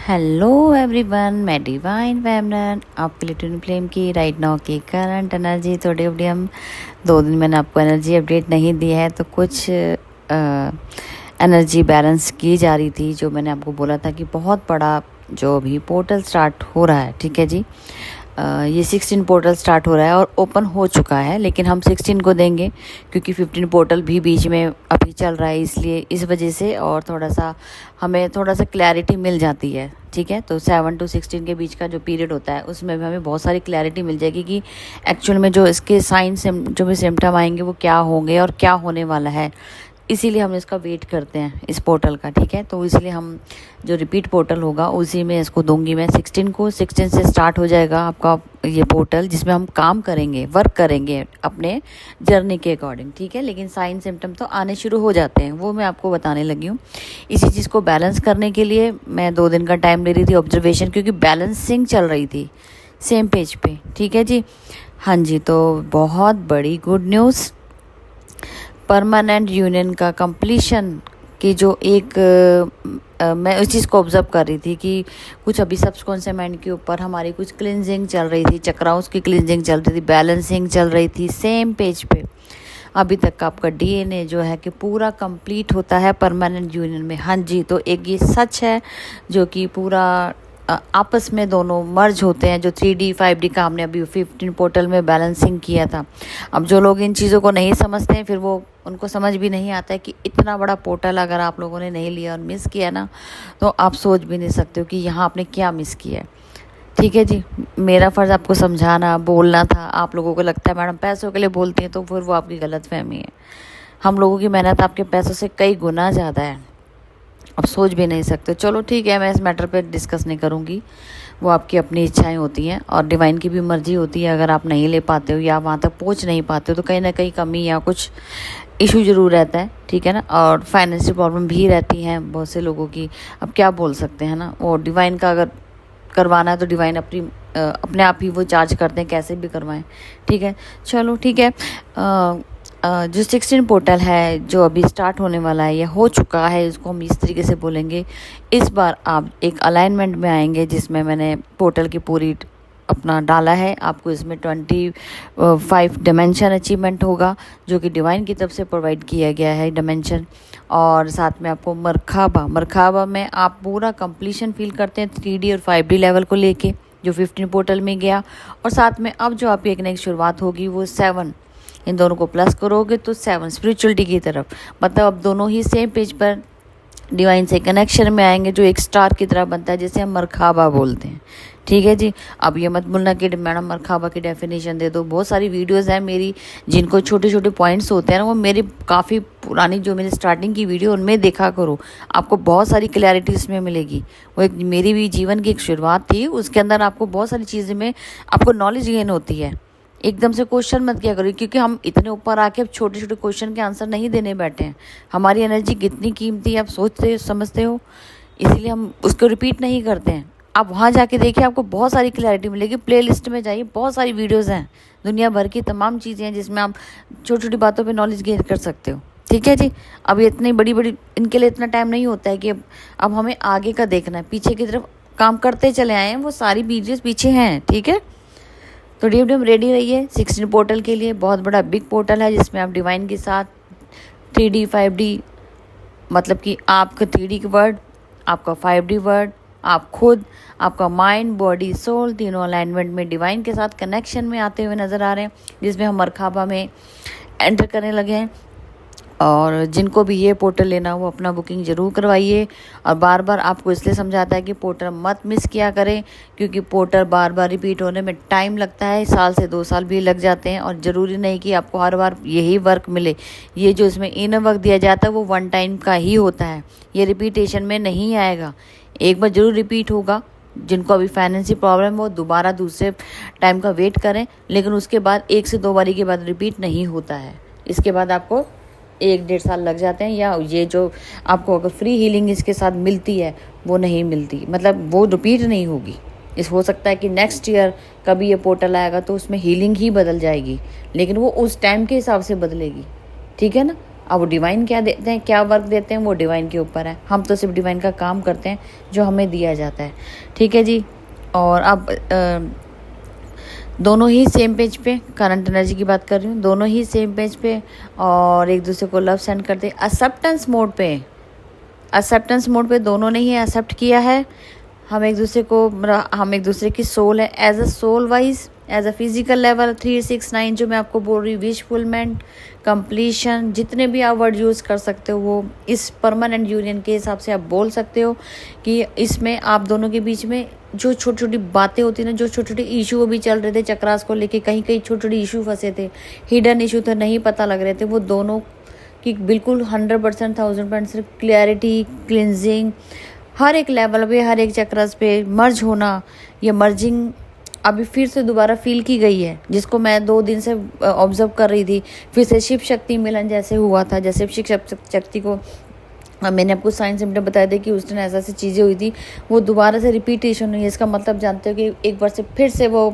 Hello everyone, मैं divine फेमनन आपके लिए ट्विन फ्लेम की राइट नाउ की करंट एनर्जी। थोड़ी अपनी हम 2 दिन मैंने आपको एनर्जी अपडेट नहीं दी है, तो कुछ एनर्जी बैलेंस की जा रही थी। जो मैंने आपको बोला था कि बहुत बड़ा जो अभी पोर्टल स्टार्ट हो रहा है, ठीक है जी। ये 16 पोर्टल स्टार्ट हो रहा है और ओपन हो चुका है, लेकिन हम 16 को देंगे क्योंकि 15 पोर्टल भी बीच में अभी चल रहा है, इसलिए इस वजह से और हमें थोड़ा सा क्लैरिटी मिल जाती है, ठीक है। तो 7 to 16 के बीच का जो पीरियड होता है उसमें भी हमें बहुत सारी क्लैरिटी मिल जाएगी कि एक्चुअल में जो इसके साइन जो भी सिम्टम आएंगे वो क्या होंगे और क्या होने वाला है। इसीलिए हम इसका वेट करते हैं इस पोर्टल का, ठीक है। तो इसलिए हम जो रिपीट पोर्टल होगा उसी में इसको दूंगी मैं 16 को। 16 से स्टार्ट हो जाएगा आपका ये पोर्टल, जिसमें हम काम करेंगे, वर्क करेंगे अपने जर्नी के अकॉर्डिंग, ठीक है। लेकिन साइन सिम्टम तो आने शुरू हो जाते हैं, वो मैं आपको बताने लगी हूँ। इसी चीज़ को बैलेंस करने के लिए मैं 2 दिन का टाइम ले रही थी ऑब्जर्वेशन, क्योंकि बैलेंसिंग चल रही थी सेम पेज पे, ठीक है जी। हाँ जी, तो बहुत बड़ी गुड न्यूज़, परमानेंट यूनियन का कंप्लीशन की जो एक मैं उस चीज़ को ऑब्जर्व कर रही थी कि कुछ अभी सबकॉन्शियस के ऊपर हमारी कुछ क्लिनजिंग चल रही थी, चक्राउस की क्लिनजिंग चल रही थी, बैलेंसिंग चल रही थी सेम पेज पे। अभी तक का आपका डीएनए जो है कि पूरा कंप्लीट होता है परमानेंट यूनियन में। हाँ जी, तो एक ये सच है जो कि पूरा आपस में दोनों मर्ज होते हैं। जो 3D 5D का हमने अभी 15 पोर्टल में बैलेंसिंग किया था। अब जो लोग इन चीज़ों को नहीं समझते हैं, फिर वो उनको समझ भी नहीं आता है कि इतना बड़ा पोर्टल अगर आप लोगों ने नहीं लिया और मिस किया ना, तो आप सोच भी नहीं सकते हो कि यहाँ आपने क्या मिस किया है, ठीक है जी। मेरा फ़र्ज़ आपको समझाना, बोलना था। आप लोगों को लगता है मैडम पैसों के लिए बोलती हैं, तो फिर वो आपकी गलतफहमी है। हम लोगों की मेहनत आपके पैसों से कई गुना ज़्यादा है, आप सोच भी नहीं सकते। चलो ठीक है, मैं इस मैटर पे डिस्कस नहीं करूँगी, वो आपकी अपनी इच्छाएं होती हैं और डिवाइन की भी मर्जी होती है। अगर आप नहीं ले पाते हो या वहाँ तक पहुँच नहीं पाते हो, तो कहीं ना कहीं कमी या कुछ इशू ज़रूर रहता है, ठीक है ना। और फाइनेंशियल प्रॉब्लम भी रहती हैं बहुत से लोगों की। अब क्या बोल सकते हैं ना, वो डिवाइन का अगर करवाना है तो डिवाइन अपने आप ही वो चार्ज करते हैं, कैसे भी करवाएं, ठीक है। चलो ठीक है। जो 16 पोर्टल है जो अभी स्टार्ट होने वाला है या हो चुका है, इसको हम इस तरीके से बोलेंगे। इस बार आप एक अलाइनमेंट में आएंगे, जिसमें मैंने पोर्टल की पूरी अपना डाला है। आपको इसमें 25 डिमेंशन अचीवमेंट होगा, जो कि डिवाइन की तरफ से प्रोवाइड किया गया है डिमेंशन। और साथ में आपको मरखाबा में आप पूरा कंप्लीशन फील करते हैं 3D और 5D लेवल को लेके, जो 15 पोर्टल में गया। और साथ में अब जो आपकी एक नई शुरुआत होगी वो 7, इन दोनों को प्लस करोगे तो 7 स्पिरिचुअलिटी की तरफ। मतलब अब दोनों ही सेम पेज पर डिवाइन से कनेक्शन में आएंगे, जो एक स्टार की तरह बनता है, जिसे हम मरखाबा बोलते हैं, ठीक है जी। अब ये मत बोलना कि मैडम मरखाबा की डेफिनेशन दे दो। बहुत सारी वीडियोस हैं मेरी, जिनको छोटे छोटे पॉइंट्स होते हैं ना, वो मेरी काफ़ी पुरानी जो मेरी स्टार्टिंग की वीडियो उनमें देखा करो, आपको बहुत सारी क्लैरिटी इसमें मिलेगी। वो एक मेरी भी जीवन की एक शुरुआत थी, उसके अंदर आपको बहुत सारी चीज़ें में आपको नॉलेज गेन होती है। एकदम से क्वेश्चन मत किया करो, क्योंकि हम इतने ऊपर आके अब छोटे छोटे क्वेश्चन के आंसर नहीं देने बैठे हैं। हमारी एनर्जी कितनी कीमती है आप सोचते समझते हो, इसीलिए हम उसको रिपीट नहीं करते हैं। आप वहाँ जाके देखिए, आपको बहुत सारी क्लैरिटी मिलेगी। प्लेलिस्ट में जाइए, बहुत सारी वीडियोज़ हैं, दुनिया भर की तमाम चीज़ें हैं जिसमें आप छोटी छोटी बातों पे नॉलेज गेन कर सकते हो, ठीक है जी। अब ये इतनी बड़ी बड़ी इनके लिए इतना टाइम नहीं होता है कि अब हमें आगे का देखना है, पीछे की तरफ काम करते चले आए हैं, वो सारी वीडियोज़ पीछे हैं, ठीक है। तो डी रेडी रहिए 16 पोर्टल के लिए। बहुत बड़ा बिग पोर्टल है, जिसमें आप डिवाइन के साथ 3D 5D, मतलब कि आपका 3D का वर्ड, आपका 5D वर्ड, आप खुद, आपका माइंड बॉडी सोल, तीनों अलाइनमेंट में डिवाइन के साथ कनेक्शन में आते हुए नज़र आ रहे हैं, जिसमें हम मरखाबा में एंटर करने लगे हैं। और जिनको भी ये पोर्टल लेना हो, वो अपना बुकिंग ज़रूर करवाइए। और बार बार आपको इसलिए समझाता है कि पोर्टल मत मिस किया करें, क्योंकि पोर्टल बार बार रिपीट होने में टाइम लगता है, 1 साल से 2 साल भी लग जाते हैं। और ज़रूरी नहीं कि आपको हर बार यही वर्क मिले। ये जो इसमें इनर वर्क दिया जाता है वो 1 टाइम का ही होता है, ये रिपीटेशन में नहीं आएगा। एक बार ज़रूर रिपीट होगा। जिनको अभी फाइनेंशियल प्रॉब्लम हो, दोबारा दूसरे टाइम का वेट करें, लेकिन उसके बाद 1 से 2 बारी के बाद रिपीट नहीं होता है। इसके बाद आपको 1-1.5 साल लग जाते हैं, या ये जो आपको अगर फ्री हीलिंग इसके साथ मिलती है वो नहीं मिलती, मतलब वो रिपीट नहीं होगी। इस हो सकता है कि नेक्स्ट ईयर कभी ये पोर्टल आएगा तो उसमें हीलिंग ही बदल जाएगी, लेकिन वो उस टाइम के हिसाब से बदलेगी, ठीक है ना। अब वो डिवाइन क्या देते हैं, क्या वर्क देते हैं, वो डिवाइन के ऊपर है। हम तो सिर्फ डिवाइन का काम करते हैं जो हमें दिया जाता है, ठीक है जी। और अब दोनों ही सेम पेज पे, करंट एनर्जी की बात कर रही हूँ, दोनों ही सेम पेज पे और एक दूसरे को लव सेंड करते हैं। एक्सेप्टेंस मोड पे दोनों ने ही एक्सेप्ट किया है। हम एक दूसरे की सोल है, as a soul wise, as a physical level 369 जो मैं आपको बोल रही हूँ, विशफुलमेंट, कंप्लीशन, जितने भी आप वर्ड यूज़ कर सकते हो वो इस परमानेंट यूनियन के हिसाब से आप बोल सकते हो कि इसमें आप दोनों के बीच में जो छोटी छोटी बातें होती ना, जो छोटे छोटे इशू भी चल रहे थे चक्रास को लेके, कहीं कहीं छोटे छोटे इशू फंसे थे, हिडन इशू थे, नहीं पता लग रहे थे, वो दोनों की बिल्कुल 100% 1000% क्लैरिटी, क्लिनजिंग, हर एक लेवल पे, हर एक चक्रस पे मर्ज होना, ये मर्जिंग अभी फिर से दोबारा फील की गई है, जिसको मैं 2 दिन से ऑब्जर्व कर रही थी। फिर से शिव शक्ति मिलन जैसे हुआ था, जैसे शिव शक्ति को मैंने आपको साइंस सिम्टम बताया था कि उस दिन ऐसी चीज़ें हुई थी, वो दोबारा से रिपीटेशन हुई है। इसका मतलब जानते हो कि एक बार से फिर से वो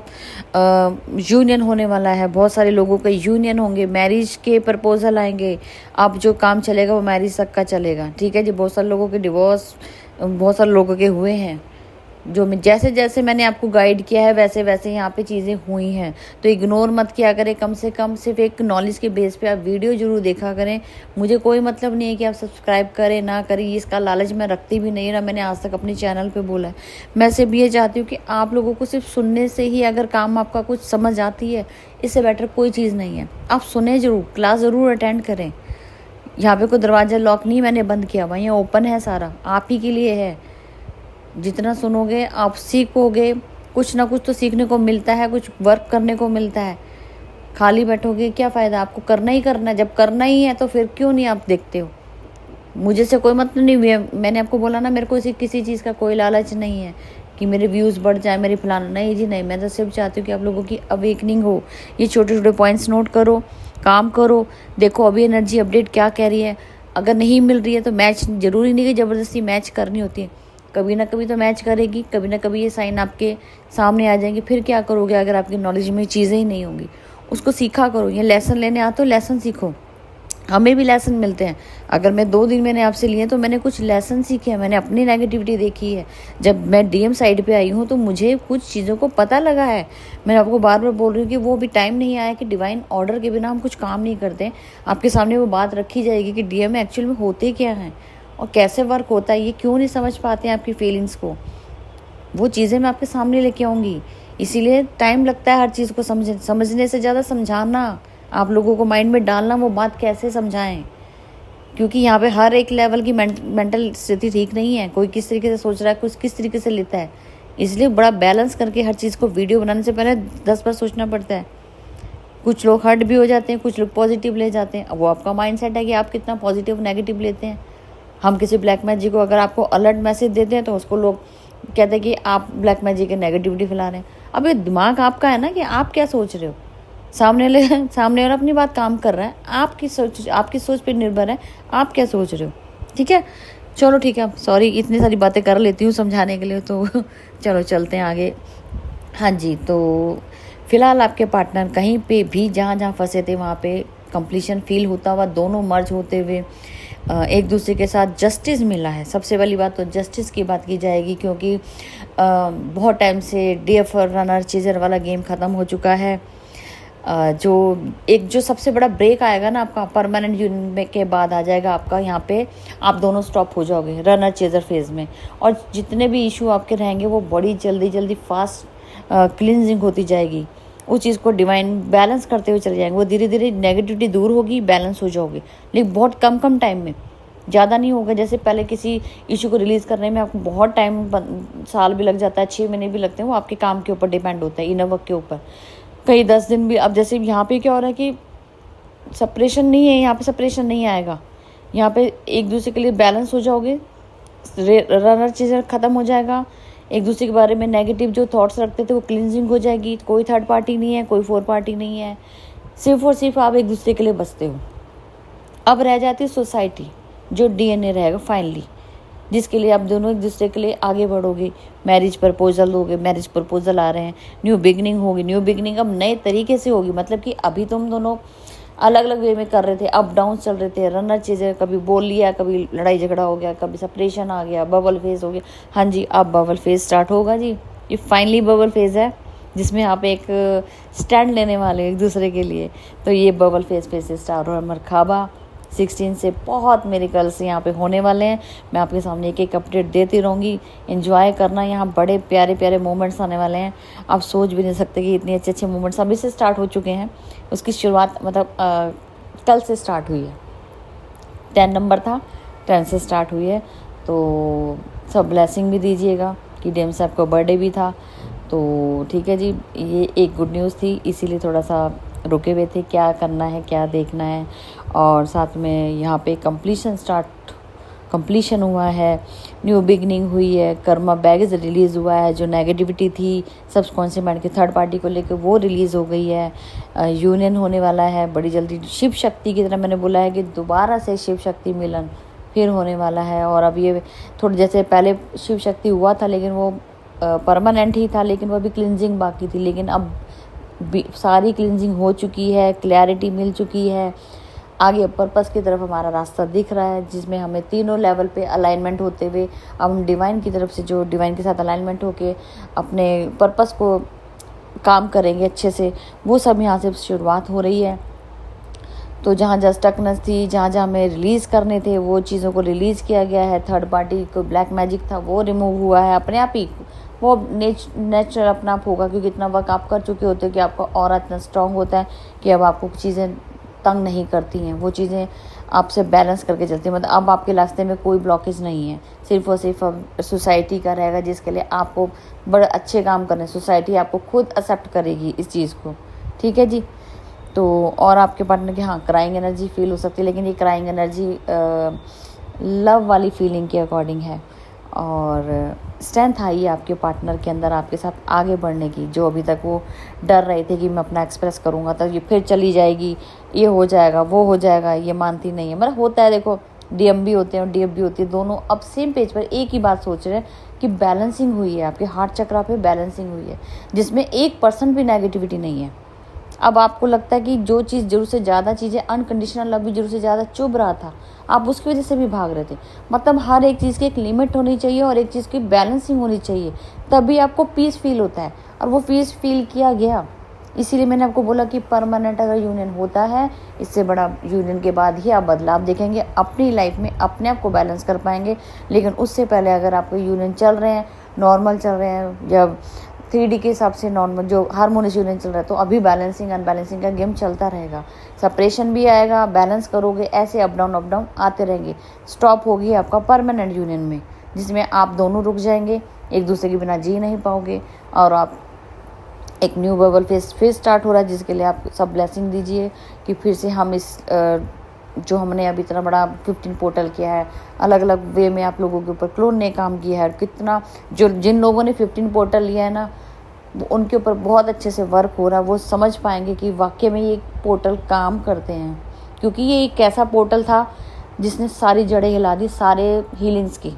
यूनियन होने वाला है, बहुत सारे लोगों के यूनियन होंगे, मैरिज के प्रपोजल आएंगे, अब जो काम चलेगा वो मैरिज तक का चलेगा, ठीक है जी। बहुत सारे लोगों के डिवोर्स, बहुत सारे लोगों के हुए हैं, जो मैं जैसे जैसे मैंने आपको गाइड किया है वैसे वैसे यहाँ पे चीज़ें हुई हैं, तो इग्नोर मत किया करें। कम से कम सिर्फ एक नॉलेज के बेस पे आप वीडियो जरूर देखा करें। मुझे कोई मतलब नहीं है कि आप सब्सक्राइब करें ना करें, इसका लालच मैं रखती भी नहीं, ना मैंने आज तक अपने चैनल पे बोला है। मैं सिर्फ ये चाहती हूँ कि आप लोगों को सिर्फ सुनने से ही अगर काम आपका कुछ समझ आती है, इससे बेटर कोई चीज़ नहीं है। आप सुने जरूर, क्लास ज़रूर अटेंड करें। यहाँ पे कोई दरवाज़ा लॉक नहीं मैंने बंद किया हुआ, यहाँ ओपन है, सारा आप ही के लिए है। जितना सुनोगे आप सीखोगे, कुछ ना कुछ तो सीखने को मिलता है, कुछ वर्क करने को मिलता है। खाली बैठोगे क्या फ़ायदा, आपको करना ही करना है। जब करना ही है तो फिर क्यों नहीं आप देखते हो। मुझे से कोई मतलब नहीं है, मैंने आपको बोला ना, मेरे को किसी चीज़ का कोई लालच नहीं है कि मेरे व्यूज़ बढ़ जाए, मेरी फलाना, नहीं जी नहीं। मैं तो सिर्फ चाहती हूँ कि आप लोगों की अवेकनिंग हो। ये छोटे छोटे पॉइंट्स नोट करो, काम करो, देखो अभी एनर्जी अपडेट क्या कह रही है। अगर नहीं मिल रही है तो मैच, ज़रूरी नहीं कि ज़बरदस्ती मैच करनी होती है, कभी ना कभी तो मैच करेगी, कभी ना कभी ये साइन आपके सामने आ जाएंगे। फिर क्या करोगे अगर आपकी नॉलेज में चीज़ें ही नहीं होंगी। उसको सीखा करो, ये लेसन लेने आते हो, लेसन सीखो। हमें भी लेसन मिलते हैं। अगर मैं 2 दिन मैंने आपसे लिए तो मैंने कुछ लेसन सीखे हैं, मैंने अपनी नेगेटिविटी देखी है। जब मैं डीएम साइड पे आई हूँ तो मुझे कुछ चीज़ों को पता लगा है। मैं आपको बार बार बोल रही हूँ कि वो भी टाइम नहीं आया कि डिवाइन ऑर्डर के बिना हम कुछ काम नहीं करते। आपके सामने वो बात रखी जाएगी कि डीएम में एक्चुअल में होते क्या हैं और कैसे वर्क होता है। ये क्यों नहीं समझ पाते हैं आपकी फीलिंग्स को, वो चीज़ें मैं आपके सामने लेके आऊँगी। इसीलिए टाइम लगता है हर चीज़ को समझने से ज़्यादा समझाना, आप लोगों को माइंड में डालना वो बात कैसे समझाएं। क्योंकि यहाँ पे हर एक लेवल की मेंटल स्थिति ठीक नहीं है, कोई किस तरीके से सोच रहा है, कुछ किस तरीके से लेता है। इसलिए बड़ा बैलेंस करके हर चीज़ को वीडियो बनाने से पहले 10 बार सोचना पड़ता है। कुछ लोग हर्ट भी हो जाते हैं, कुछ लोग पॉजिटिव ले जाते हैं। अब वो आपका माइंडसेट है कि आप कितना पॉजिटिव नेगेटिव लेते हैं। हम किसी ब्लैक मैजिक को अगर आपको अलर्ट मैसेज देते हैं तो उसको लोग कहते हैं कि आप ब्लैक मैजिक के नेगेटिविटी फैला रहे हैं। अब ये दिमाग आपका है ना कि आप क्या सोच रहे हो। सामने और अपनी बात काम कर रहा है, आपकी सोच पे निर्भर है, आप क्या सोच रहे हो, ठीक है। चलो ठीक है, सॉरी इतनी सारी बातें कर लेती हूँ समझाने के लिए, तो चलो चलते हैं आगे। हाँ जी, तो फिलहाल आपके पार्टनर कहीं पे भी जहाँ फंसे थे वहाँ पे कंप्लीशन फील होता हुआ, दोनों मर्ज होते हुए एक दूसरे के साथ जस्टिस मिला है। सबसे पहली बात तो जस्टिस की बात की जाएगी, क्योंकि बहुत टाइम से डीएफ रनर चेजर वाला गेम ख़त्म हो चुका है। जो सबसे बड़ा ब्रेक आएगा ना आपका परमानेंट यूनियन के बाद आ जाएगा आपका, यहाँ पे आप दोनों स्टॉप हो जाओगे रनर चेजर फेज में। और जितने भी इशू आपके रहेंगे वो बड़ी जल्दी फास्ट क्लिनजिंग होती जाएगी। उस चीज़ को डिवाइन बैलेंस करते हुए चले जाएंगे। वो धीरे धीरे नेगेटिविटी दूर होगी, बैलेंस हो जाओगे, लेकिन बहुत कम टाइम में, ज़्यादा नहीं होगा। जैसे पहले किसी इशू को रिलीज़ करने में आपको बहुत टाइम, साल भी लग जाता है, 6 महीने भी लगते हैं, वो आपके काम के ऊपर डिपेंड होता है, इनर वर्क के ऊपर, कई 10 दिन भी। अब जैसे यहाँ पे क्या हो रहा है कि सेपरेशन नहीं है, यहाँ पे सेपरेशन नहीं आएगा, यहाँ पे एक दूसरे के लिए बैलेंस हो जाओगे, रनर चीज़ें ख़त्म हो जाएगा। एक दूसरे के बारे में नेगेटिव जो थॉट्स रखते थे वो क्लिनजिंग हो जाएगी। कोई थर्ड पार्टी नहीं है, कोई फोर्थ पार्टी नहीं है, सिर्फ और सिर्फ आप एक दूसरे के लिए बसते हो। अब रह जाती है सोसाइटी, जो डीएनए रहेगा फाइनली, जिसके लिए आप दोनों एक दूसरे के लिए आगे बढ़ोगे। मैरिज प्रपोजल दोगे, मैरिज प्रपोजल आ रहे हैं, न्यू बिगनिंग होगी। न्यू बिगनिंग अब नए तरीके से होगी, मतलब कि अभी तुम दोनों अलग अलग वे में कर रहे थे, अप डाउन चल रहे थे, रनर चीज़ें, कभी बोल लिया, कभी लड़ाई झगड़ा हो गया, कभी सेपरेशन आ गया, बबल फेज हो गया। हाँ जी, अब बबल फेज स्टार्ट होगा जी। ये फाइनली बबल फेज है जिसमें आप एक स्टैंड लेने वाले एक दूसरे के लिए। तो ये बबल फेज फिर से स्टार्ट हो रहा है। मरखाबा 16 से बहुत मिरेकल्स यहाँ पे होने वाले हैं। मैं आपके सामने एक एक अपडेट देती रहूँगी। एंजॉय करना, यहाँ बड़े प्यारे प्यारे मोमेंट्स आने वाले हैं। आप सोच भी नहीं सकते कि इतने अच्छे अच्छे मोमेंट्स अभी से स्टार्ट हो चुके हैं। उसकी शुरुआत मतलब कल से स्टार्ट हुई है। 10 नंबर था, 10 से स्टार्ट हुई है। तो सब ब्लेसिंग भी दीजिएगा कि डीएम साहब का बर्थडे भी था। तो ठीक है जी, ये एक गुड न्यूज़ थी, इसीलिए थोड़ा सा रुके हुए थे, क्या करना है, क्या देखना है। और साथ में यहाँ पे कंप्लीशन हुआ है, न्यू बिगनिंग हुई है, कर्मा बैगेज रिलीज़ हुआ है। जो नेगेटिविटी थी सबकॉन्शियस माइंड की थर्ड पार्टी को लेकर, वो रिलीज़ हो गई है। यूनियन होने वाला है बड़ी जल्दी। शिव शक्ति की तरह मैंने बोला है कि दोबारा से शिव शक्ति मिलन फिर होने वाला है। और अब ये थोड़ा जैसे पहले शिव शक्ति हुआ था, लेकिन वो परमानेंट ही था, लेकिन वो अभी क्लिनजिंग बाकी थी। लेकिन अब सारी क्लिनजिंग हो चुकी है, क्लैरिटी मिल चुकी है। आगे पर्पस की तरफ हमारा रास्ता दिख रहा है, जिसमें हमें तीनों लेवल पे अलाइनमेंट होते हुए अब हम डिवाइन की तरफ से, जो डिवाइन के साथ अलाइनमेंट होके अपने पर्पस को काम करेंगे अच्छे से, वो सब यहाँ से शुरुआत हो रही है। तो जहाँ जहाँ स्टकनेस थी, जहाँ जहाँ हमें रिलीज़ करने थे, वो चीज़ों को रिलीज़ किया गया है। थर्ड पार्टी को ब्लैक मैजिक था, वो रिमूव हुआ है अपने आप ही। वो नेचुरल अपना आप होगा, क्योंकि इतना वर्क आप कर चुके होते हो कि आपका ऑरा इतना स्ट्रांग होता है कि अब आपको चीज़ें तंग नहीं करती हैं। वो चीज़ें आपसे बैलेंस करके चलती हैं। मतलब अब आपके रास्ते में कोई ब्लॉकेज नहीं है, सिर्फ और सिर्फ अब सोसाइटी का रहेगा, जिसके लिए आपको बड़े अच्छे काम करने। सोसाइटी आपको खुद एक्सेप्ट करेगी इस चीज़ को, ठीक है जी। तो और आपके पार्टनर की हाँ क्राइंग एनर्जी फील हो सकती है, लेकिन ये क्राइंग एनर्जी लव वाली फीलिंग के अकॉर्डिंग है। और स्ट्रेंथ आई है आपके पार्टनर के अंदर आपके साथ आगे बढ़ने की। जो अभी तक वो डर रहे थे कि मैं अपना एक्सप्रेस करूँगा तो ये फिर चली जाएगी, ये हो जाएगा, वो हो जाएगा, ये मानती नहीं है। मतलब होता है, देखो डीएम भी होते हैं और डीएफ भी होती है, दोनों अब सेम पेज पर एक ही बात सोच रहे हैं कि बैलेंसिंग हुई है, आपके हार्ट चक्रा पे बैलेंसिंग हुई है, जिसमें 1% भी नेगेटिविटी नहीं है। अब आपको लगता है कि जो चीज़ जरूर से ज़्यादा चीज़ें, अनकंडीशनल लव भी जरूर से ज़्यादा चुभ रहा था, आप उसकी वजह से भी भाग रहे थे। मतलब हर एक चीज़ की एक लिमिट होनी चाहिए और एक चीज़ की बैलेंसिंग होनी चाहिए, तभी आपको पीस फील होता है। और वो पीस फील किया गया, इसीलिए मैंने आपको बोला कि परमानेंट अगर यूनियन होता है, इससे बड़ा यूनियन के बाद ही आप बदलाव देखेंगे अपनी लाइफ में, अपने आप को बैलेंस कर पाएंगे। लेकिन उससे पहले अगर आपके यूनियन चल रहे हैं, नॉर्मल चल रहे हैं, जब 3D के हिसाब से नॉर्मल जो हार्मोनियस यूनियन चल रहा है, तो अभी बैलेंसिंग अनबैलेंसिंग का गेम चलता रहेगा। सेपरेशन भी आएगा, बैलेंस करोगे, ऐसे अप डाउन आते रहेंगे। स्टॉप होगी आपका परमानेंट यूनियन में, जिसमें आप दोनों रुक जाएंगे, एक दूसरे के बिना जी नहीं पाओगे। और आप एक न्यू बबल फेस फिर स्टार्ट हो रहा है, जिसके लिए आप सब ब्लेसिंग दीजिए कि फिर से हम इस जो हमने अभी इतना बड़ा 15 पोर्टल किया है, अलग अलग वे में आप लोगों के ऊपर क्लोन ने काम किया है। कितना जो जिन लोगों ने 15 पोर्टल लिया है ना, उनके ऊपर बहुत अच्छे से वर्क हो रहा है। वो समझ पाएंगे कि वाकई में ये पोर्टल काम करते हैं, क्योंकि ये एक ऐसा पोर्टल था जिसने सारी जड़ें हिला दी, सारे हीलिंग्स की।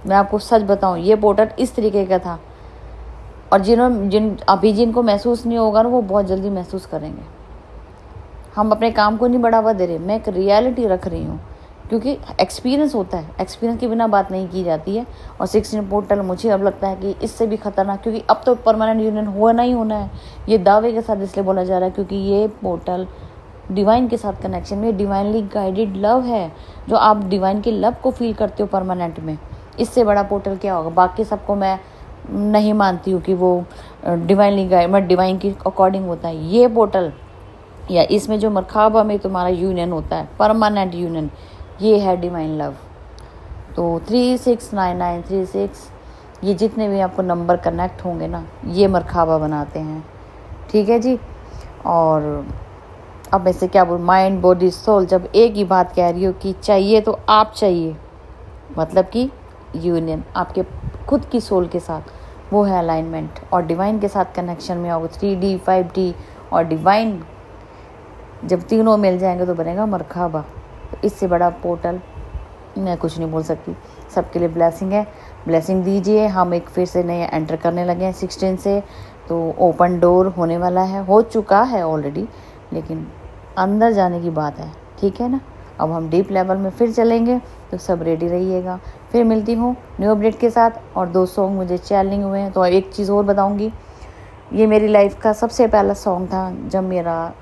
मैं आपको सच बताऊं, ये पोर्टल इस तरीके का था। और जिनको महसूस नहीं होगा ना, वो बहुत जल्दी महसूस करेंगे। हम अपने काम को नहीं बढ़ावा दे रहे, मैं एक रियलिटी रख रही हूँ, क्योंकि एक्सपीरियंस होता है, एक्सपीरियंस के बिना बात नहीं की जाती है। और 16 पोर्टल मुझे अब लगता है कि इससे भी खतरनाक, क्योंकि अब तो परमानेंट यूनियन होना ही होना है, ये दावे के साथ इसलिए बोला जा रहा है क्योंकि ये पोर्टल डिवाइन के साथ कनेक्शन में, डिवाइनली गाइडेड लव है, जो आप डिवाइन के लव को फील करते हो परमानेंट में। इससे बड़ा पोर्टल क्या होगा? बाकी सबको मैं नहीं मानती हूँ कि वो डिवाइनली गाइड, मतलब डिवाइन के अकॉर्डिंग होता है। ये पोर्टल या इसमें जो मरखाबा में तुम्हारा यूनियन होता है, परमानेंट यूनियन, ये है डिवाइन लव। तो 369936 ये जितने भी आपको नंबर कनेक्ट होंगे ना, ये मरखाबा बनाते हैं, ठीक है जी। और अब ऐसे क्या बोल, माइंड बॉडी सोल जब एक ही बात कह रही हो कि चाहिए तो आप चाहिए, मतलब कि यूनियन आपके खुद की सोल के साथ, वो है अलाइनमेंट। और डिवाइन के साथ कनेक्शन में आओगे, 3D 5D और डिवाइन जब तीनों मिल जाएंगे तो बनेगा मरखाबा। तो इससे बड़ा पोर्टल मैं कुछ नहीं बोल सकती। सबके लिए ब्लेसिंग है, ब्लेसिंग दीजिए। हम एक फिर से नए एंटर करने लगे हैं 16 से, तो ओपन डोर होने वाला है, हो चुका है ऑलरेडी, लेकिन अंदर जाने की बात है, ठीक है ना। अब हम डीप लेवल में फिर चलेंगे, तो सब रेडी रहिएगा। फिर मिलती हूँ न्यू अपडेट के साथ। और 2 सॉन्ग मुझे चैलेंजिंग हुए हैं। तो एक चीज़ और बताऊँगी, ये मेरी लाइफ का सबसे पहला सॉन्ग था जब मेरा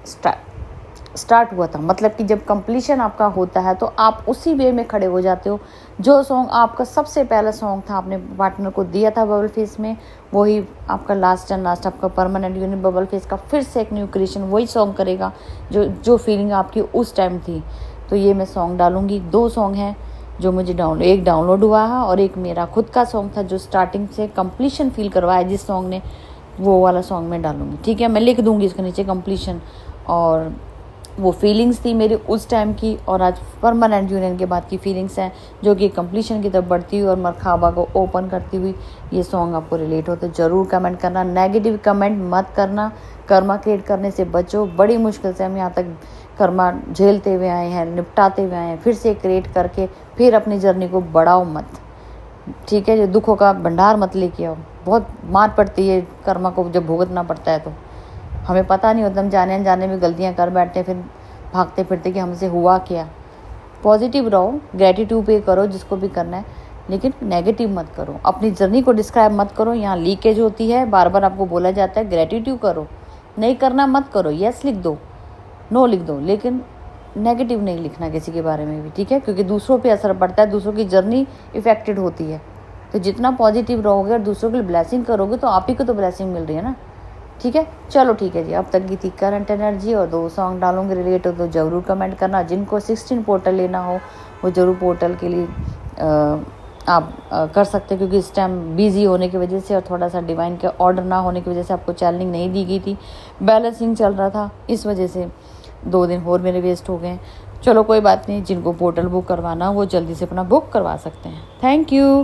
स्टार्ट हुआ था। मतलब कि जब कंप्लीशन आपका होता है तो आप उसी वे में खड़े हो जाते हो। जो सॉन्ग आपका सबसे पहला सॉन्ग था, आपने पार्टनर को दिया था बबल फेस में, वही आपका लास्ट एंड लास्ट आपका परमानेंट यूनिट बबल फेस का फिर से एक न्यू क्रिएशन वही सॉन्ग करेगा जो फीलिंग आपकी उस टाइम थी। तो ये मैं सॉन्ग डालूंगी। 2 सॉन्ग हैं जो मुझे एक डाउनलोड हुआ है और एक मेरा खुद का सॉन्ग था जो स्टार्टिंग से कंप्लीशन फील करवाया जिस सॉन्ग ने, वो वाला सॉन्ग मैं डालूंगी, ठीक है। मैं लिख दूंगी इसके नीचे कंप्लीशन, और वो फीलिंग्स थी मेरी उस टाइम की और आज परमानेंट यूनियन के बाद की फीलिंग्स हैं जो कि कंप्लीशन की तरफ बढ़ती हुई और मरखाबा को ओपन करती हुई। ये सॉन्ग आपको रिलेट हो तो ज़रूर कमेंट करना। नेगेटिव कमेंट मत करना, कर्मा क्रिएट करने से बचो। बड़ी मुश्किल से हम यहाँ तक कर्मा झेलते हुए आए हैं, निपटाते हुए आए हैं, फिर से क्रिएट करके फिर अपनी जर्नी को बढ़ाओ मत, ठीक है। जो दुखों का भंडार मत लेके आओ। बहुत मार पड़ती है कर्मा को जब भुगतना पड़ता है, तो हमें पता नहीं होता, हम जाने अनजाने में गलतियां कर बैठते हैं, फिर भागते फिरते कि हमसे हुआ क्या। पॉजिटिव रहो, ग्रेटिट्यूड पे करो जिसको भी करना है, लेकिन नेगेटिव मत करो। अपनी जर्नी को डिस्क्राइब मत करो। यहाँ लीकेज होती है, बार बार आपको बोला जाता है ग्रेटिट्यूड करो। नहीं करना मत करो, यस लिख दो, नो लिख दो, लेकिन नेगेटिव नहीं लिखना किसी के बारे में भी, ठीक है। क्योंकि दूसरों पे असर पड़ता है, दूसरों की जर्नी इफेक्टेड होती है। तो जितना पॉजिटिव रहोगे और दूसरों के लिए ब्लेसिंग करोगे तो आप ही को तो ब्लेसिंग मिल रही है ना, ठीक है। चलो ठीक है जी, अब तक की थी करंट एनर्जी और 2 सॉन्ग डालूंगे रिलेट हो तो ज़रूर कमेंट करना। जिनको 16 पोर्टल लेना हो वो ज़रूर पोर्टल के लिए आप कर सकते हैं, क्योंकि इस टाइम बिजी होने की वजह से और थोड़ा सा डिवाइन के ऑर्डर ना होने की वजह से आपको चैनलिंग नहीं दी गई थी। बैलेंसिंग चल रहा था, इस वजह से 2 दिन और मेरे वेस्ट हो गए। चलो कोई बात नहीं, जिनको पोर्टल बुक करवाना वो जल्दी से अपना बुक करवा सकते हैं। Thank you.